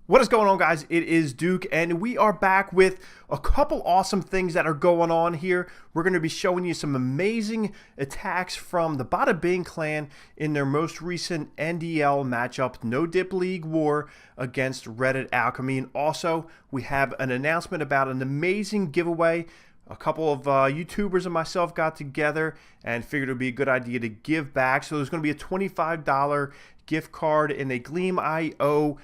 What is going on, guys? It is Duke, and we are back with a couple awesome things that are going on here. We're going to be showing you some amazing attacks from the Bada clan in their most recent NDL matchup, No Dip League War against Reddit Alchemy. And also, we have an announcement about an amazing giveaway. A couple of YouTubers and myself got together and figured it would be a good idea to give back. So there's going to be a $25 gift card in a Gleam.io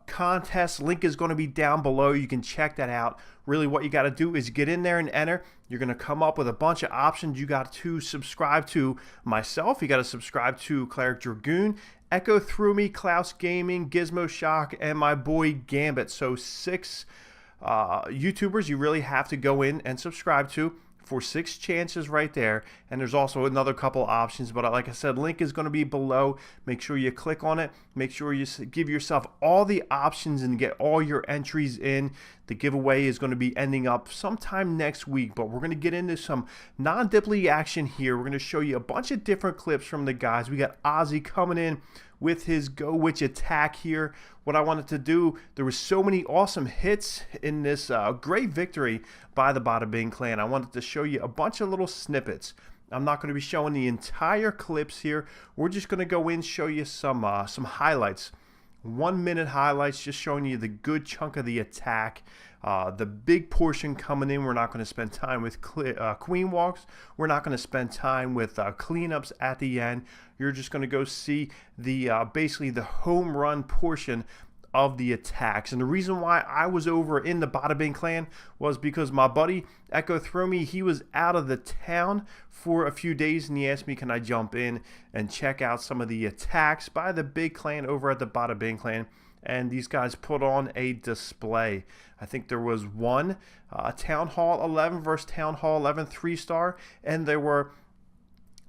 contest. Link is going to be down below. You can check that out. Really, what you got to do is get in there and enter. You're going to come up with a bunch of options. You got to subscribe to myself. You got to subscribe to Cleric Dragoon, Echo Through Me, Klaus Gaming, Gizmo Shock, and my boy Gambit. So 6 YouTubers you really have to go in and subscribe to for 6 chances right there. And there's also another couple options, but like I said, link is going to be below. Make sure you click on it. Make sure you give yourself all the options and get all your entries in. The giveaway is going to be ending up sometime next week, but we're going to get into some non-dip league action here. We're going to show you a bunch of different clips from the guys. We got Ozzy coming in with his BoWitch attack here. What I wanted to do, there was so many awesome hits in this great victory by the Bada clan. I wanted to show you a bunch of little snippets. I'm not going to be showing the entire clips here. We're just going to go in, show you some highlights. 1-minute highlights, just showing you the good chunk of the attack. The big portion coming in. We're not going to spend time with queen walks. We're not going to spend time with cleanups at the end. You're just going to go see the basically the home run portion of the attacks. And the reason why I was over in the Bada clan was because my buddy Echo Through Me, he was out of the town for a few days, and he asked me, can I jump in and check out some of the attacks by the big clan over at the Bada clan. And these guys put on a display. I think there was one Town Hall 11 versus Town Hall 11 3-star, and there were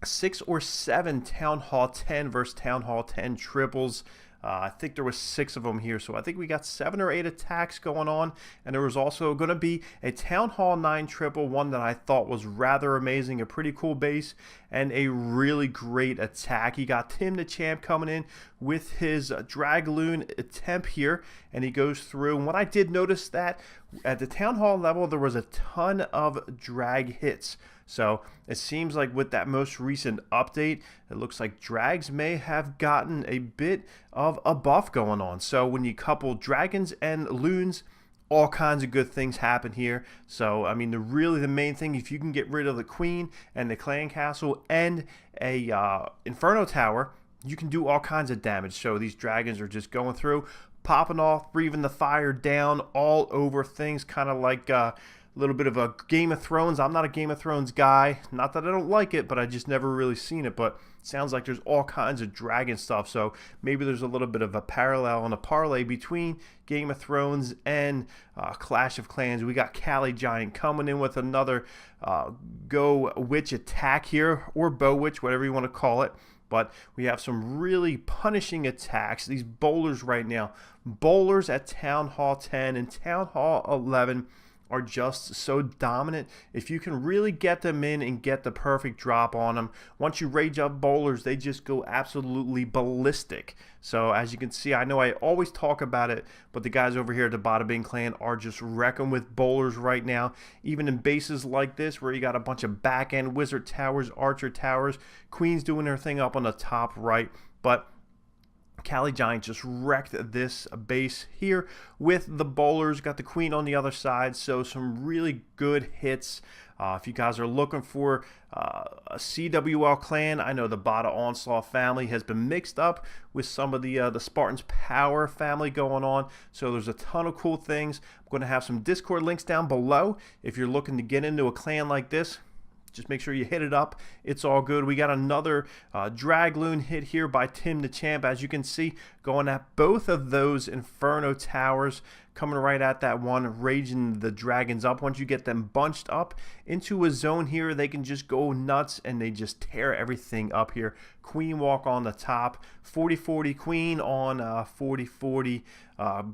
6 or 7 Town Hall 10 versus Town Hall 10 triples. I think there was 6 of them here, so I think we got 7 or 8 attacks going on, and there was also going to be a Town Hall 9 triple, one that I thought was rather amazing, a pretty cool base, and a really great attack. He got Tim the Champ coming in with his Dragloon attempt here, and he goes through. And what I did notice that at the Town Hall level, there was a ton of drag hits. So it seems like with that most recent update, it looks like drags may have gotten a bit of a buff going on. So when you couple dragons and loons, all kinds of good things happen here. So I mean, really the main thing, if you can get rid of the queen and the clan castle and a inferno tower, you can do all kinds of damage. So these dragons are just going through, popping off, breathing the fire down all over things, kind of like a little bit of a Game of Thrones. I'm not a Game of Thrones guy. Not that I don't like it, but I just never really seen it. But it sounds like there's all kinds of dragon stuff. So maybe there's a little bit of a parallel and a parlay between Game of Thrones and Clash of Clans. We got Cali Giant coming in with another BoWitch attack here, or BoWitch, whatever you want to call it. But we have some really punishing attacks. These bowlers right now. Bowlers at Town Hall 10 and Town Hall 11 are just so dominant. If you can really get them in and get the perfect drop on them, once you rage up bowlers, they just go absolutely ballistic. So as you can see, I know I always talk about it, but the guys over here at the Bada clan are just wrecking with bowlers right now. Even in bases like this, where you got a bunch of back end wizard towers, archer towers, queens doing their thing up on the top right. But Cali Giant just wrecked this base here with the bowlers. Got the queen on the other side, so some really good hits. If you guys are looking for a CWL clan, I know the Bada Onslaught family has been mixed up with some of the Spartans Power family going on. So there's a ton of cool things. I'm going to have some Discord links down below. If you're looking to get into a clan like this, just make sure you hit it up. It's all good. We got another Dragloon hit here by Tim the Champ. As you can see, going at both of those Inferno towers, coming right at that one, raging the dragons up. Once you get them bunched up into a zone here, they can just go nuts and they just tear everything up here. Queen walk on the top, 40-40 queen on 40-40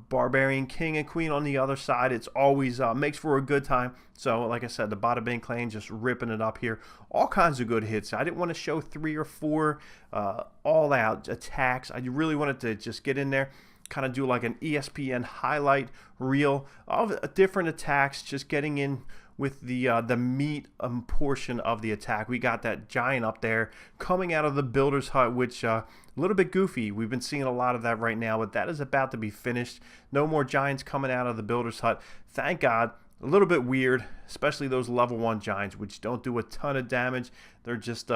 Barbarian king and queen on the other side. It's always makes for a good time. So like I said, the Bada clan just ripping it up here. All kinds of good hits. I didn't want to show 3 or 4 all out attacks. I really wanted to just get in there, kind of do like an ESPN highlight reel of different attacks, just getting in with the meat portion of the attack. We got that giant up there coming out of the builder's hut, which a little bit goofy. We've been seeing a lot of that right now, but that is about to be finished. No more giants coming out of the builder's hut. Thank God. A little bit weird, especially those level 1 giants, which don't do a ton of damage. They're just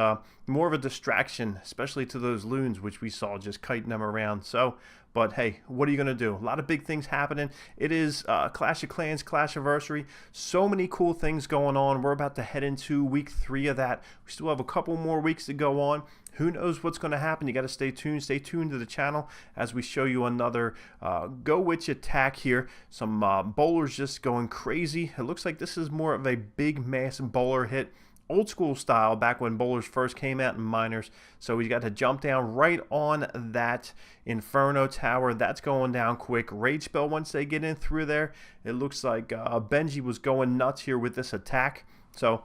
more of a distraction, especially to those loons, which we saw just kiting them around. So, but hey, what are you going to do? A lot of big things happening. It is Clash of Clans, Clash-iversary. So many cool things going on. We're about to head into week 3 of that. We still have a couple more weeks to go on. Who knows what's going to happen? You got to stay tuned. Stay tuned to the channel as we show you another BoWitch attack here. Some bowlers just going crazy. It looks like this is more of a big mass bowler hit. Old school style, back when bowlers first came out in minors. So we got to jump down right on that Inferno Tower. That's going down quick. Rage spell once they get in through there. It looks like Benji was going nuts here with this attack. So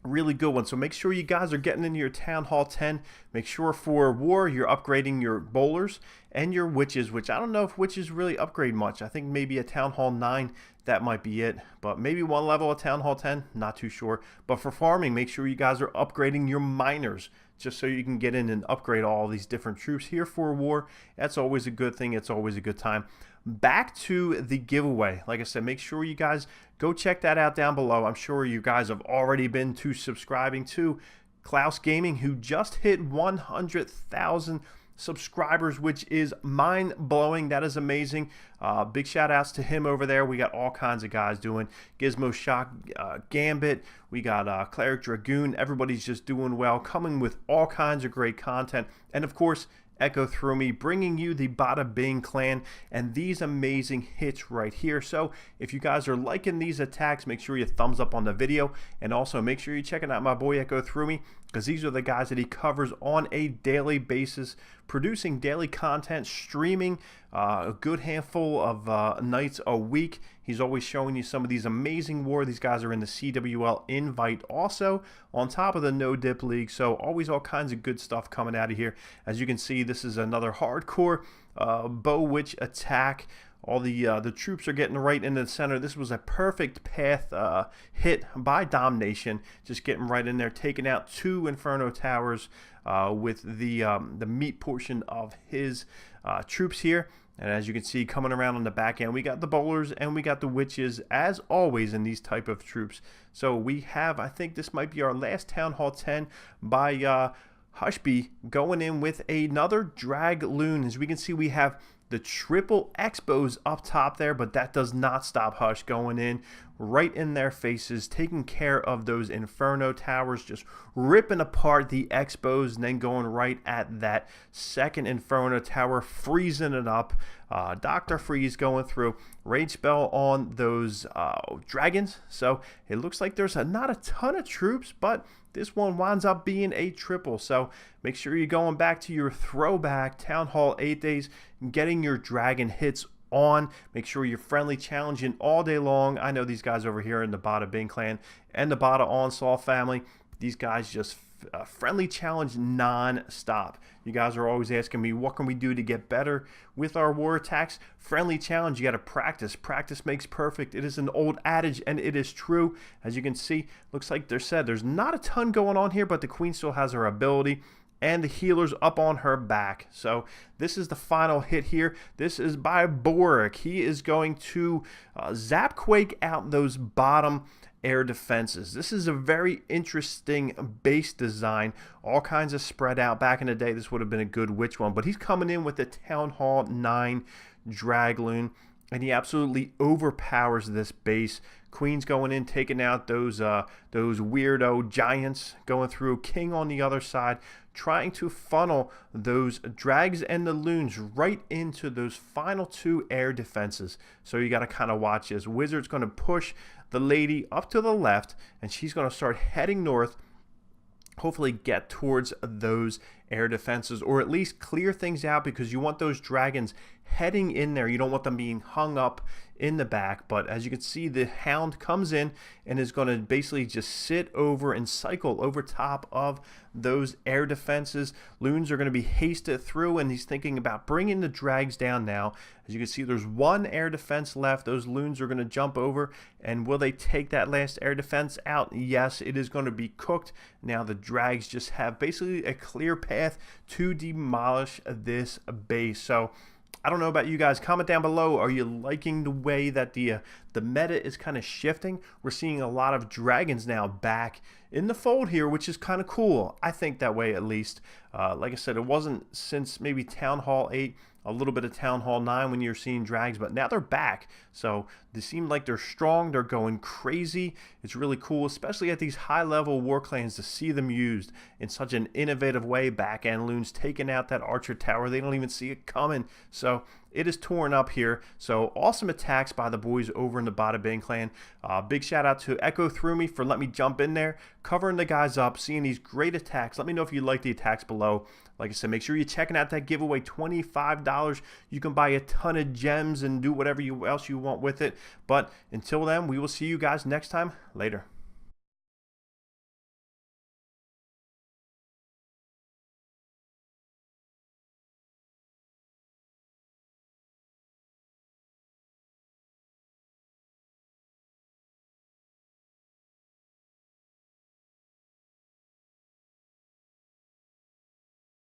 really good one. So make sure you guys are getting into your Town Hall 10. Make sure for War you're upgrading your bowlers and your witches, which I don't know if witches really upgrade much. I think maybe a Town Hall 9, that might be it. But maybe one level of Town Hall 10, not too sure. But for farming, make sure you guys are upgrading your miners, just so you can get in and upgrade all these different troops here for War. That's always a good thing. It's always a good time. Back to the giveaway. Like I said, make sure you guys go check that out down below. I'm sure you guys have already been to subscribing to Klaus Gaming, who just hit 100,000 subscribers, which is mind-blowing. That is amazing. Big shout outs to him over there. We got all kinds of guys doing Gizmo Shock, Gambit. We got Cleric Dragoon. Everybody's just doing well, coming with all kinds of great content. And of course, Echo Through Me, bringing you the Bada Bing clan and these amazing hits right here. So if you guys are liking these attacks, make sure you thumbs up on the video, and also make sure you're checking out my boy Echo Through Me, because these are the guys that he covers on a daily basis, producing daily content, streaming a good handful of nights a week. He's always showing you some of these amazing war. These guys are in the CWL invite also, on top of the No Dip League. So always all kinds of good stuff coming out of here. As you can see, this is another hardcore BoWitch attack. All the troops are getting right into the center. This was a perfect path hit by Domination, just getting right in there, taking out 2 Inferno Towers with the meat portion of his troops here. And as you can see, coming around on the back end, we got the bowlers and we got the witches, as always in these type of troops. So we have, I think this might be our last Town Hall 10 by Hushby, going in with another Dragloon. As we can see, we have the triple Expos up top there, but that does not stop Hush going in right in their faces, taking care of those Inferno Towers, just ripping apart the Expos, and then going right at that second Inferno Tower, freezing it up. Dr. Freeze going through. Rage spell on those dragons. So it looks like there's not a ton of troops, but this one winds up being a triple. So make sure you're going back to your throwback Town Hall 8 days, getting your dragon hits on. Make sure you're friendly challenging all day long. I know these guys over here in the Bada Bing clan and the Bada Onslaught family, these guys just friendly challenge non-stop. You guys are always asking me, what can we do to get better with our war attacks? Friendly challenge, you got to practice. Practice makes perfect. It is an old adage, and it is true. As you can see, looks like there's not a ton going on here, but the queen still has her ability, and the healer's up on her back. So this is the final hit here. This is by Boric. He is going to Zapquake out those bottom air defenses. This is a very interesting base design, all kinds of spread out. Back in the day, this would have been a good witch one, but he's coming in with the Town Hall 9 Dragloon, and he absolutely overpowers this base. Queen's going in, taking out those weirdo giants, going through. King on the other side, trying to funnel those drags and the loons right into those final 2 air defenses. So you got to kind of watch this. Wizard's going to push the lady up to the left, and she's going to start heading north, hopefully get towards those air defenses, or at least clear things out, because you want those dragons heading in there. You don't want them being hung up in the back. But as you can see, the Hound comes in and is going to basically just sit over and cycle over top of those air defenses. Loons are going to be hasted through, and he's thinking about bringing the drags down now. As you can see, there's one air defense left. Those loons are going to jump over, and will they take that last air defense out? Yes, it is going to be cooked. Now the drags just have basically a clear path to demolish this base. So I don't know about you guys. Comment down below. Are you liking the way that the meta is kind of shifting? We're seeing a lot of dragons now back in the fold here, which is kind of cool. I think that way, at least. Like I said, it wasn't since maybe Town Hall 8, a little bit of Town Hall 9 when you're seeing drags, but now they're back. So they seem like they're strong. They're going crazy. It's really cool, especially at these high-level war clans, to see them used in such an innovative way. Back-end loons taking out that archer tower. They don't even see it coming. So it is torn up here. So awesome attacks by the boys over in the Bada clan. Big shout out to Echo Through Me for letting me jump in there, covering the guys up, seeing these great attacks. Let me know if you like the attacks below. Like I said, make sure you're checking out that giveaway, $25. You can buy a ton of gems and do whatever else you want with it. But until then, we will see you guys next time. Later.